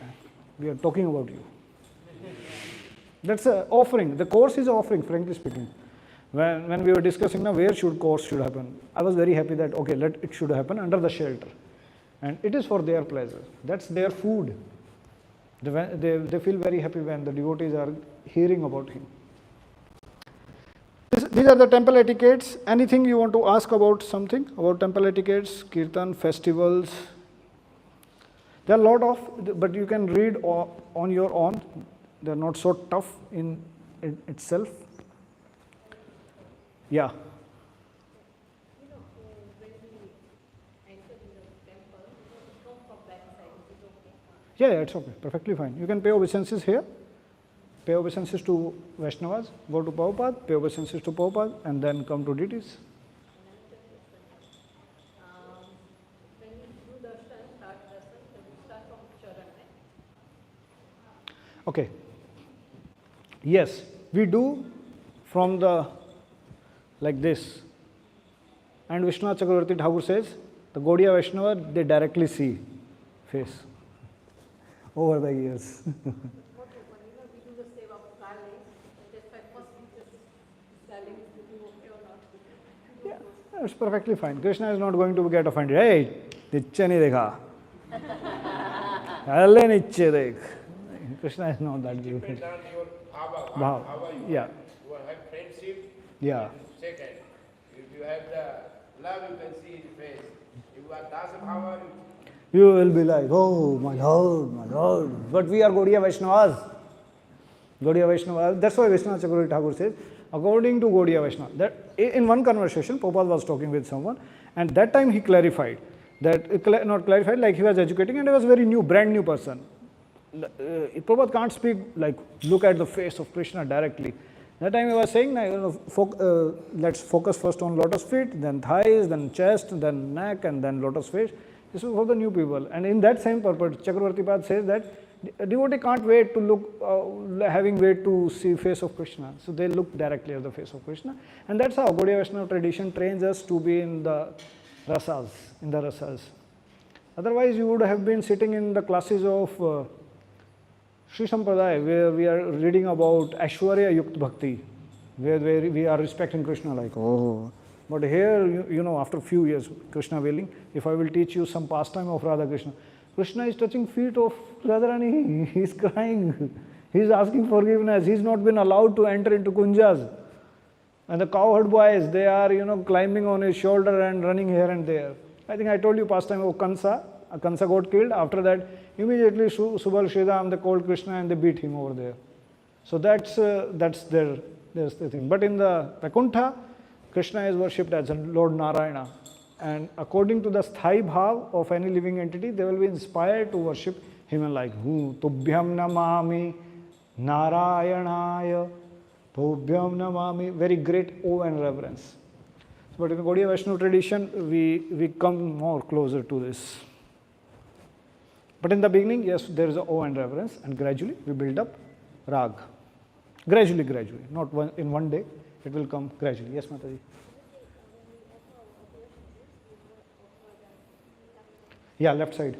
We are talking about you. That's an offering. The course is offering, frankly speaking. When we were discussing where course should happen, I was very happy that, okay, it should happen under the shelter. And it is for their pleasure. That's their food. They feel very happy when the devotees are hearing about him. These are the temple etiquettes. Anything you want to ask about something, about temple etiquettes, kirtan, festivals? There are a lot of, but you can read on your own. They are not so tough in itself. Yeah.
When we enter in the temple, we come from back side. Is it okay?
Yeah, it's okay. Perfectly fine. You can pay obeisances here pay obeisances to Vaishnavas, go to Prabhupada, pay obeisances to Prabhupada, and then come to deities.
When you do darshan, start darshan, then you start from charan, right?
Okay. Yes, we do from the like this. And Vishwanath Chakravarti Thakur says, the Gaudiya Vaishnava, they directly see face over the years.
Okay, but we do the seva of garlands, and that's why first we just deciding is looking okay or not.
Yeah, that's perfectly fine. Krishna is not going to get offended. Hey, niche nahi dekha. Alle niche dekh. Krishna is not that good.
Depends on your bhava.
Bhav.
Bhava you
Yeah.
You have friendship.
Yeah.
Second, if you have the love, you can see his face. If you are dasa bhava,
You will be like, oh my God, my God. But we are Gaudiya Vaishnavas. Gaudiya Vaishnavas. That's why Vishwanath Chakravarti Thakur says, according to Gaudiya Vaishnava, that in one conversation, Prabhupada was talking with someone, and that time he clarified, that, not clarified, like he was educating, and he was a very new, brand new person. Prabhupada can't speak, like, look at the face of Krishna directly. That time he was saying, let's focus first on lotus feet, then thighs, then chest, then neck, and then lotus face. This was for the new people. And in that same purpose, Chakravarti Pad says that a devotee can't wait to look, having wait to see face of Krishna. So they look directly at the face of Krishna. And that's how Gaudiya Vaishnava tradition trains us to be in the rasas, Otherwise, you would have been sitting in the classes of Sri Sampradaya, where we are reading about Aishwarya Yukt Bhakti, where we are respecting Krishna like, oh. But here, you know, after a few years, Krishna willing, if I will teach you some pastime of Radha Krishna, Krishna is touching feet of Radharani, he is crying, he is asking forgiveness, he has not been allowed to enter into kunjas. And the cowherd boys, they are, climbing on his shoulder and running here and there. I think I told you pastime of Kansa. Kansa got killed. After that, immediately Subal Sridham, they called Krishna and they beat him over there. So that's the thing. But in the Vaikuntha, Krishna is worshipped as Lord Narayana. And according to the sthai bhav of any living entity, they will be inspired to worship him like, Tubhyam namami Narayanaya, Tubhyam namami, very great awe and reverence. But in the Gaudiya Vaishnava tradition, we come more closer to this. But in the beginning, yes, there is awe and reverence, and gradually we build up rag. Gradually, not in one day. It will come gradually. Yes, Mataji. Yeah, left side.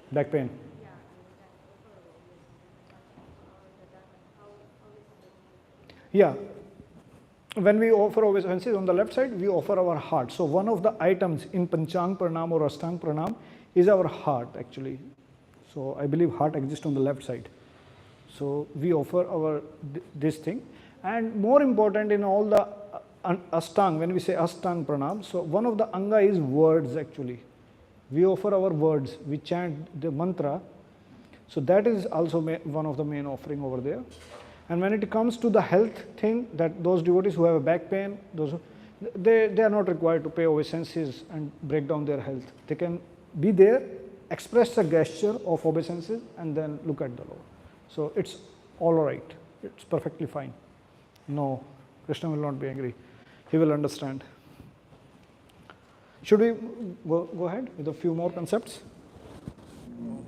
Back pain. Yeah. When we offer obeisances on the left side, we offer our heart. So one of the items in Panchang Pranam or Astang Pranam is our heart actually. So I believe heart exists on the left side. So we offer this thing. And more important in all the Astang, when we say Astang Pranam, so one of the Anga is words actually. We offer our words, we chant the mantra. So that is also one of the main offering over there. And when it comes to the health thing, that those devotees who have a back pain, they are not required to pay obeisances and break down their health. They can be there, express a gesture of obeisances, and then look at the Lord. So it's all right. It's perfectly fine. No, Krishna will not be angry. He will understand. Should we go ahead with a few more concepts?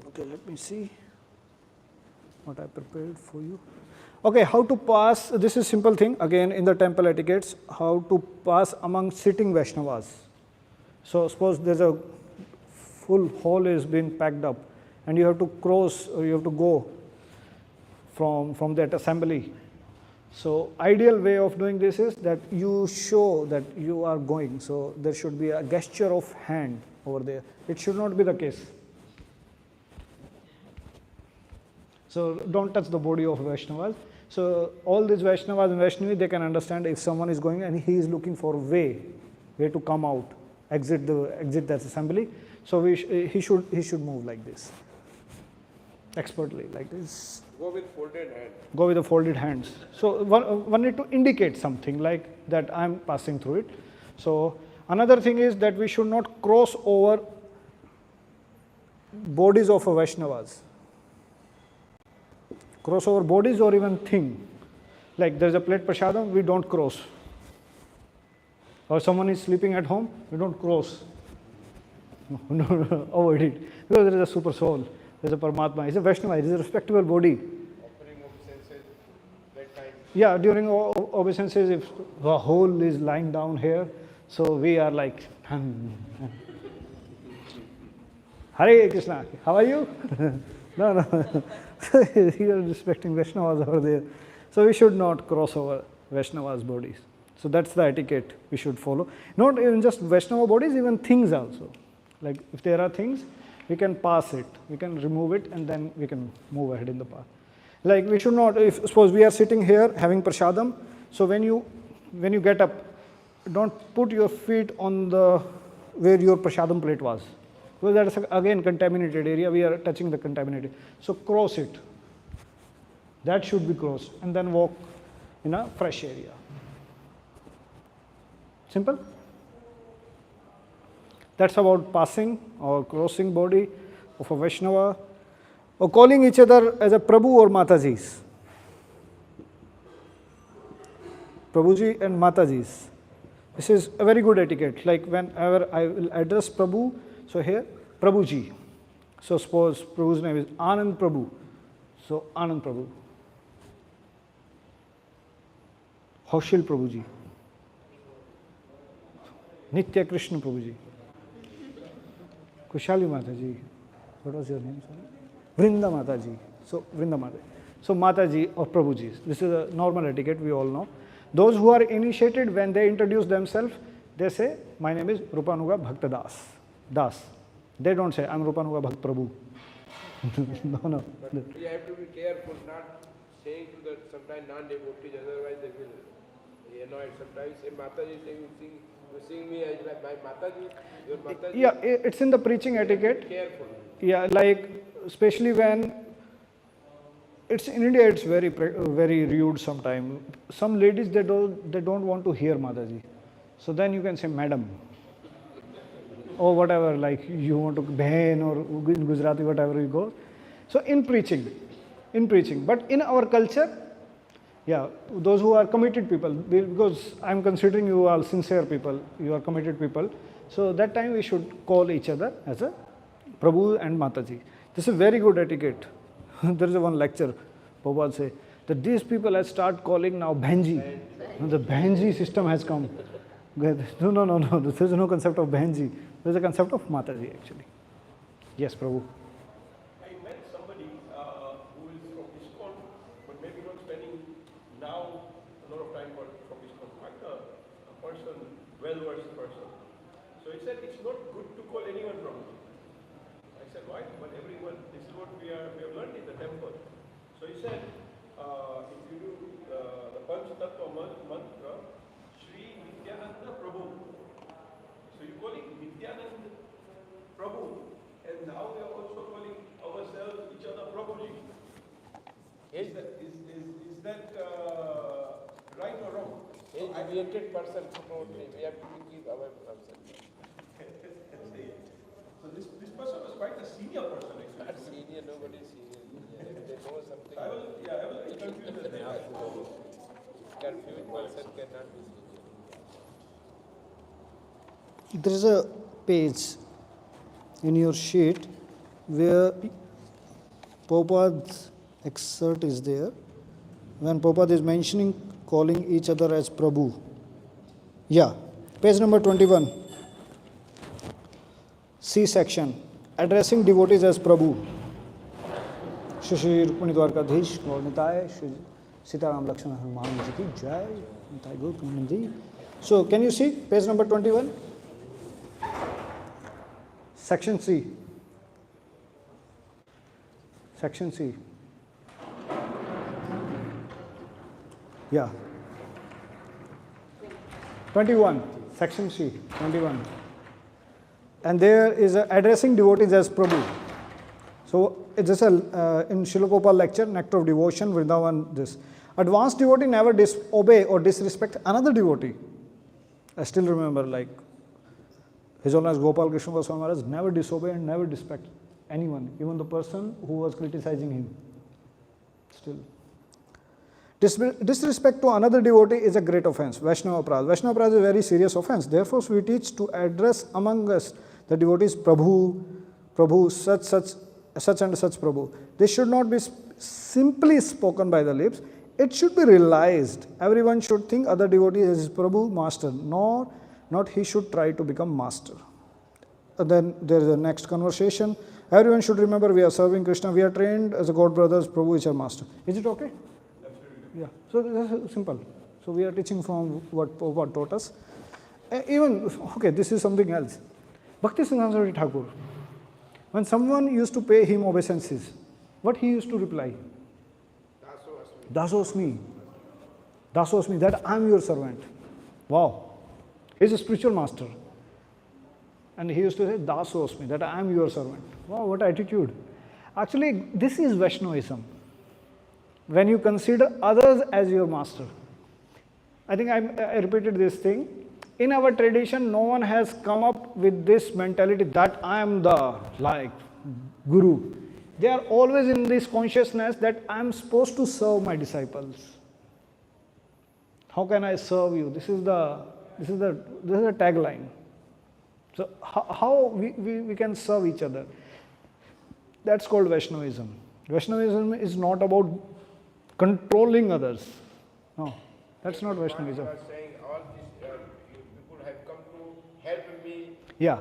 Okay, let me see what I prepared for you. Okay, how to pass, this is simple thing, again in the temple etiquettes, how to pass among sitting Vaishnavas. So suppose there's a full hall is being packed up and you have to cross, or you have to go from that assembly. So ideal way of doing this is that you show that you are going. So there should be a gesture of hand over there. It should not be the case. So don't touch the body of Vaishnavas. So all these Vaishnavas and Vaishnavi, they can understand if someone is going and he is looking for a way to come out, exit that assembly. So he should move like this, expertly like this.
Go with folded hands.
Go with the folded hands. So one need to indicate something like that I am passing through it. So another thing is that we should not cross over bodies of a Vaishnavas. Cross over bodies or even thing. Like there's a plate prasadam, we don't cross. Or someone is sleeping at home, we don't cross. No, avoid it. Because there is a super soul, there is a Paramatma, it's a Vaishnava, it is a respectable body.
Offering obeisances, that time.
Yeah, during obeisances, if the whole is lying down here, so we are like, Hare Krishna, how are you? No. You are respecting Vaishnavas over there. So we should not cross over Vaishnavas' bodies. So that's the etiquette we should follow. Not even just Vaishnava bodies, even things also. Like if there are things, we can pass it, we can remove it, and then we can move ahead in the path. Like we should not, if suppose we are sitting here having prasadam, so when you get up, don't put your feet on the where your prasadam plate was. Because that is again contaminated area, we are touching the contaminated. So cross it. That should be crossed, and then walk in a fresh area. Simple? That's about passing or crossing body of a Vaishnava, or calling each other as a Prabhu or Matajis. Prabhuji and Matajis. This is a very good etiquette. Like whenever I will address Prabhu, so here, Prabhuji. So suppose Prabhu's name is Anand Prabhu. So Anand Prabhu. Haushil Prabhuji. Nitya Krishna Prabhuji. Kushali Mataji. What was your name? Sorry? Vrinda Mataji. So Vrinda Mataji. So Mataji or Prabhuji. This is a normal etiquette, we all know. Those who are initiated, when they introduce themselves, they say, my name is Rupanuga Bhakta Das. They don't say, I'm Rupanuga Bhakta Prabhu. No.
But we have to be careful not saying to the sometimes non-devotees, otherwise they will be annoyed. Sometimes say Mataji, you sing me as like my Mataji, your Mataji.
Yeah, it's in the preaching etiquette.
Careful.
Yeah, like especially when it's in India, it's very rude sometimes. Some ladies they don't want to hear Mataji, so then you can say Madam or whatever, like you want to Behan or in Gujarati whatever you go. So in preaching, but in our culture, yeah, those who are committed people, because I'm considering you all sincere people, you are committed people. So that time we should call each other as a Prabhu and Mataji. This is very good etiquette. There is one lecture, Prabhupada say, that these people have started calling now Bhenji. The Bhenji system has come. No, there is no concept of Bhenji. There is a concept of Mataji actually. Yes, Prabhu.
I met somebody who is from Iskcon, but maybe not spending now a lot of time from Iskcon. Quite a person, well-versed person. So he said it's not good to call anyone Prabhu. I said, why? But everyone, this is what we have learned in the temple. So he said, if you do the Panch Tattva mantra, Shri Nityananda Prabhu. So you're calling Nityananda Prabhu, and now we are also calling ourselves, each other Prabhuji. Is that right or wrong?
A deviated person, we have to keep our ourselves.
So this person was quite a senior person actually.
Not senior, nobody is senior. If they know something.
I was confused at that.
Confused person cannot be senior.
There is a page in your sheet where Prabhupada's excerpt is there. When Prabhupada is mentioning calling each other as Prabhu. Yeah, page number 21. C section, addressing devotees as Prabhu. Shri Rukmani Dwarkadhish, Gaur Nitai, Shri Sitaram Lakshmana Hanuman Ji ki Jai, Nitai Gaur Premanandi. So, can you see page number 21? Section C. Section C. Yeah. 21. Section C. 21. And there is addressing devotees as Prabhu. So it's just in Srila Prabhupada lecture, Nectar of Devotion, Vrindavan, this. Advanced devotee never disobey or disrespect another devotee. I still remember, like, His Holiness Gopal Krishna Goswami Maharaj never disobey and never disrespect anyone, even the person who was criticizing him. Still. Disrespect to another devotee is a great offense. Vaisnava Aparadha. Vaisnava Aparadha is a very serious offense. Therefore, we teach to address among us the devotees Prabhu, Prabhu, such and such Prabhu. This should not be simply spoken by the lips. It should be realized. Everyone should think other devotee as his Prabhu, master, not he should try to become master. Then there is a next conversation. Everyone should remember we are serving Krishna. We are trained as a God brothers. Prabhu is our master. Is it okay? Yeah. So this is simple. So we are teaching from what Prabhupada taught us. Okay, this is something else. Bhakti Siddhanta Thakur, when someone used to pay him obeisances, what he used to reply? Dasosmi. Dasosmi, that I am your servant. Wow. He is a spiritual master. And he used to say, Dasosmi, that I am your servant. Wow, what attitude. Actually, this is Vaishnavism. When you consider others as your master. I think I repeated this thing. In our tradition, no one has come up with this mentality that I am the guru. They are always in this consciousness that I am supposed to serve my disciples. How can I serve you? This is the tagline. So how we can serve each other? That's called Vaishnavism. Vaishnavism is not about controlling others. No, that's not Vaishnavism.
You are saying all these people have come to help me.
Yeah.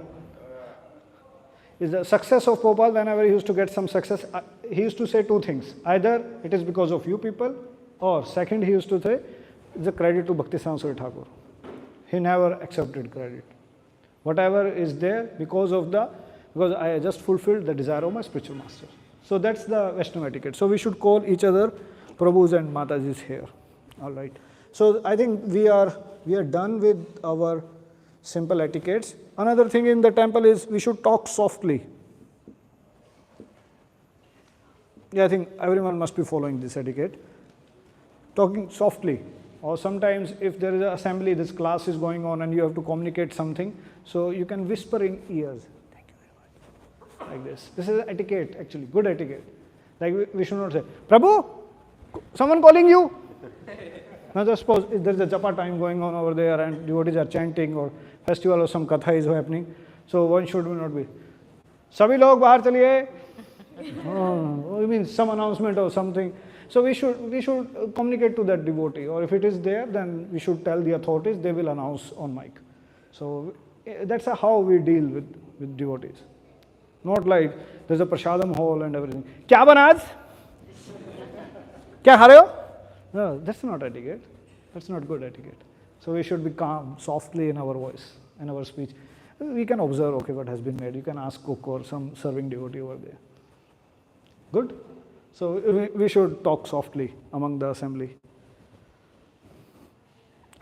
Is the success of Prabhupada, whenever he used to get some success, he used to say two things. Either it is because of you people, or second he used to say, it's a credit to Bhakti Siddhanta Thakur. He never accepted credit. Whatever is there because I just fulfilled the desire of my spiritual master. So that's the Vaishnava etiquette. So we should call each other Prabhus and Matajis here. All right. So I think we are done with our simple etiquettes. Another thing in the temple is we should talk softly. Yeah, I think everyone must be following this etiquette. Talking softly. Or sometimes if there is an assembly, this class is going on and you have to communicate something, so you can whisper in ears. Thank you very much. Like this. This is etiquette actually, good etiquette. Like we should not say, Prabhu, someone calling you. Now just suppose if there is a japa time going on over there and devotees are chanting or festival or some katha is happening, so one should not be, Sabhi log bahar chaliye. Oh, you mean some announcement or something. So we should communicate to that devotee, or if it is there, then we should tell the authorities, they will announce on mic. So that's how we deal with devotees. Not like there's a prasadam hall and everything. Kya banaz? Kya khare ho? No, that's not etiquette. That's not good etiquette. So we should be calm, softly in our voice, in our speech. We can observe, okay, what has been made. You can ask cook or some serving devotee over there. Good? So we should talk softly among the assembly.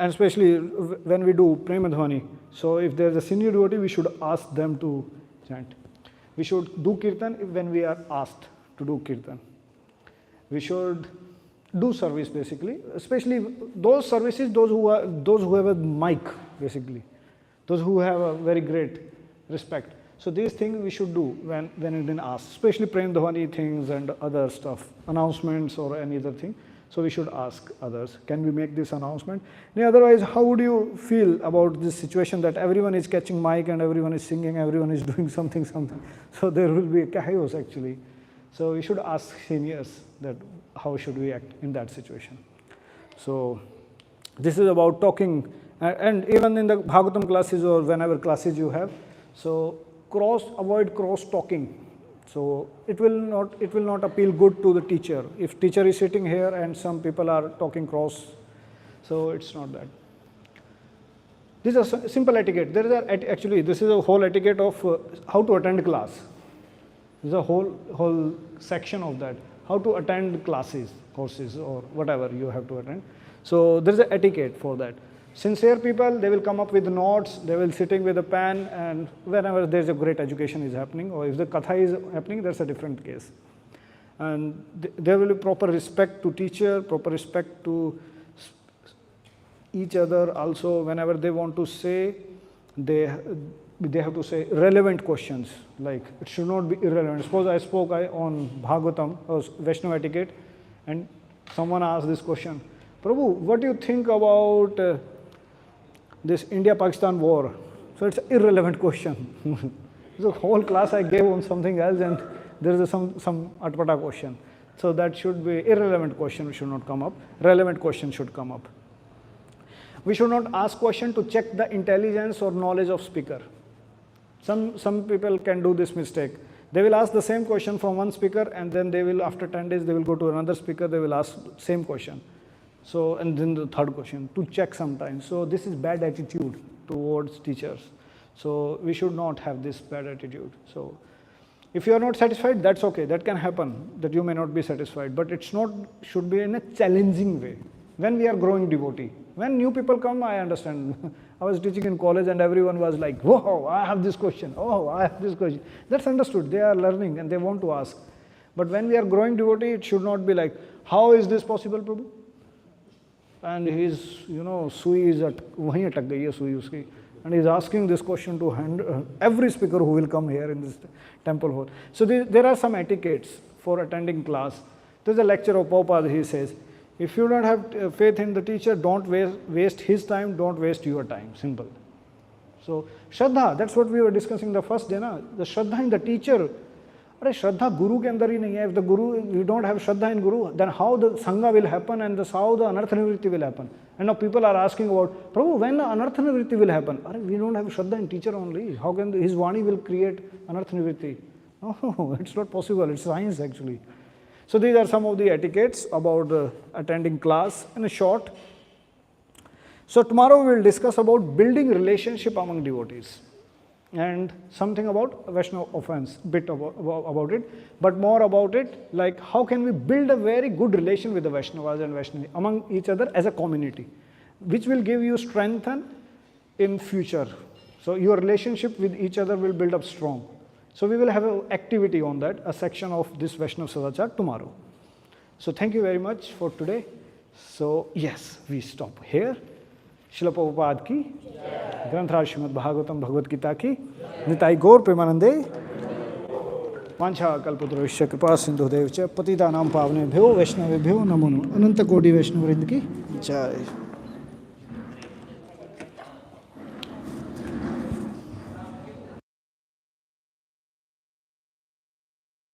And especially when we do Premadhvani. So if there is a senior devotee, we should ask them to chant. We should do kirtan when we are asked to do kirtan. We should do service basically, especially those services, those who have a mic basically, those who have a very great respect. So these things we should do when it is asked, especially Premadhvani things and other stuff, announcements or any other thing. So we should ask others, can we make this announcement? Otherwise, how would you feel about this situation that everyone is catching mic and everyone is singing, everyone is doing something. So there will be chaos actually. So we should ask seniors that how should we act in that situation. So this is about talking, and even in the Bhagavatam classes or whenever classes you have, so avoid cross talking. So it will not appeal good to the teacher. If teacher is sitting here and some people are talking cross, so it's not that. This is a simple etiquette. This is a whole etiquette of how to attend class. There is a whole section of that. How to attend classes, courses, or whatever you have to attend. So there is an etiquette for that. Sincere people, they will come up with notes, they will sitting with a pen, and whenever there is a great education is happening, or if the katha is happening, that's a different case. And there will be proper respect to teacher, proper respect to each other also. Whenever they want to say, they have to say relevant questions, like it should not be irrelevant. Suppose I spoke on Bhagavatam or Vaishnava etiquette, and someone asked this question, Prabhu, what do you think about this India-Pakistan war? So it's an irrelevant question. The whole class I gave on something else, and there is some atpata question. So that should be irrelevant question should not come up. Relevant question should come up. We should not ask question to check the intelligence or knowledge of speaker. Some people can do this mistake. They will ask the same question from one speaker, and then they will, after 10 days, they will go to another speaker, they will ask same question. So, and then the third question, to check sometimes. So this is bad attitude towards teachers. So we should not have this bad attitude. So if you are not satisfied, that's okay. That can happen, that you may not be satisfied. But it's not, should be in a challenging way. When we are growing devotee, when new people come, I understand. I was teaching in college and everyone was like, whoa, I have this question. Oh, I have this question. That's understood. They are learning and they want to ask. But when we are growing devotee, it should not be like, how is this possible, Prabhu? And his, sui is at, wahin atak gayi hai sui uski. And he's asking this question to every speaker who will come here in this temple hall. So there are some etiquettes for attending class. There's a lecture of Prabhupada, he says, if you don't have faith in the teacher, don't waste his time, don't waste your time. Simple. So, Shraddha, that's what we were discussing the first day, na? The Shraddha in the teacher. Shraddha Guru ke andar hi nahi hai. If the Guru, you don't have Shraddha in Guru, then how the Sangha will happen and how the Anartha Nivritti will happen. And now people are asking about, Prabhu, when the Anartha Nivritti will happen? We don't have Shraddha in teacher only. How can his Vani will create Anartha Nivritti? No, it's not possible. It's science actually. So these are some of the etiquettes about attending class in a short. So tomorrow we will discuss about building relationship among devotees and something about Vaishnava offense, bit about it, but more about it like how can we build a very good relation with the Vaishnavas and Vaishnavi among each other as a community, which will give you strength in future. So your relationship with each other will build up strong. So we will have an activity on that, a section of this Vaisnava Sadacara tomorrow. So thank you very much for today. So yes, we stop here. Srila Prabhupada ki, Granthar Srimad Bhagavatam Bhagavad Gita ki, Nitai Gaur Premanande, Vancha Kalpatarusya Kripa Sindhu Devcha, Patitanam Pavnebhyo Vaishnavebhyo Namo Namo, Ananta Kodi Vaishnava Vrinda ki Jai.